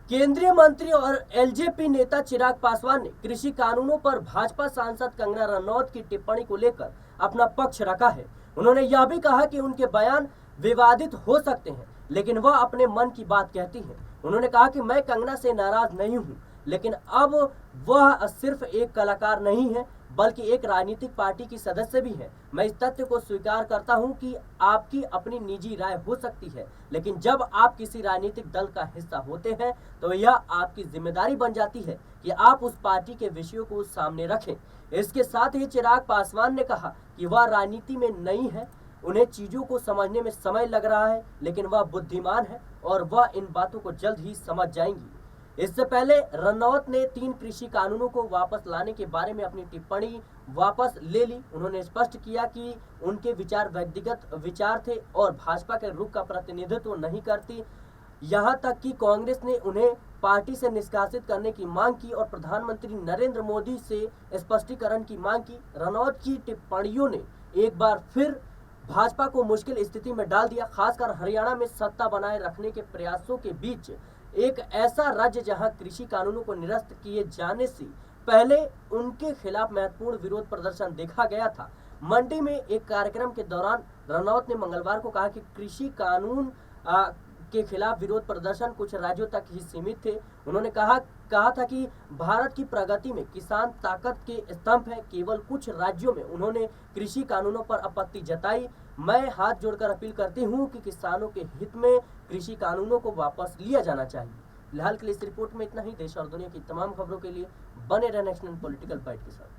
केंद्रीय मंत्री और एलजेपी नेता चिराग पासवान ने कृषि कानूनों पर भाजपा सांसद कंगना रनौत की टिप्पणी को लेकर अपना पक्ष रखा है। उन्होंने यह भी कहा कि उनके बयान विवादित हो सकते हैं, लेकिन वह अपने मन की बात कहती हैं। उन्होंने कहा कि मैं कंगना से नाराज नहीं हूं, लेकिन अब वह सिर्फ एक कलाकार नहीं है बल्कि एक राजनीतिक पार्टी की सदस्य भी है। मैं इस तथ्य को स्वीकार करता हूं कि आपकी अपनी निजी राय हो सकती है, लेकिन जब आप किसी राजनीतिक दल का हिस्सा होते हैं तो यह आपकी जिम्मेदारी बन जाती है कि आप उस पार्टी के विषयों को सामने रखें। इसके साथ ही चिराग पासवान ने कहा कि वह राजनीति में नई है, उन्हें चीजों को समझने में समय लग रहा है, लेकिन वह बुद्धिमान है और वह इन बातों को जल्द ही समझ जाएंगी। इससे पहले रनौत ने 3 कृषि कानूनों को वापस लाने के बारे में अपनी टिप्पणी वापस ले ली। उन्होंने स्पष्ट किया कि उनके विचार व्यक्तिगत विचार थे और भाजपा के रुख का प्रतिनिधित्व नहीं करती। यहां तक कि कांग्रेस ने उन्हें पार्टी से निष्कासित करने की मांग की और प्रधानमंत्री नरेंद्र मोदी से स्पष्टीकरण की मांग की। रनौत की टिप्पणियों ने एक बार फिर भाजपा को मुश्किल स्थिति में डाल दिया, खासकर हरियाणा में सत्ता बनाए रखने के प्रयासों के बीच। एक ऐसा राज्य जहां कृषि कानूनों को निरस्त किए जाने से पहले उनके खिलाफ महत्वपूर्ण विरोध प्रदर्शन देखा गया था। मंडी में एक कार्यक्रम के दौरान रनौत ने मंगलवार को कहा कि कृषि कानून के खिलाफ विरोध प्रदर्शन कुछ राज्यों तक ही सीमित थे। उन्होंने कहा था कि भारत की प्रगति में किसान ताकत के स्तंभ है। केवल कुछ राज्यों में उन्होंने कृषि कानूनों पर आपत्ति जताई। मैं हाथ जोड़कर अपील करती हूं कि किसानों के हित में कृषि कानूनों को वापस लिया जाना चाहिए। फिलहाल के लिए इस रिपोर्ट में इतना ही। देश और दुनिया की तमाम खबरों के लिए बने रहे नेशनल पॉलिटिकल बाइट के साथ।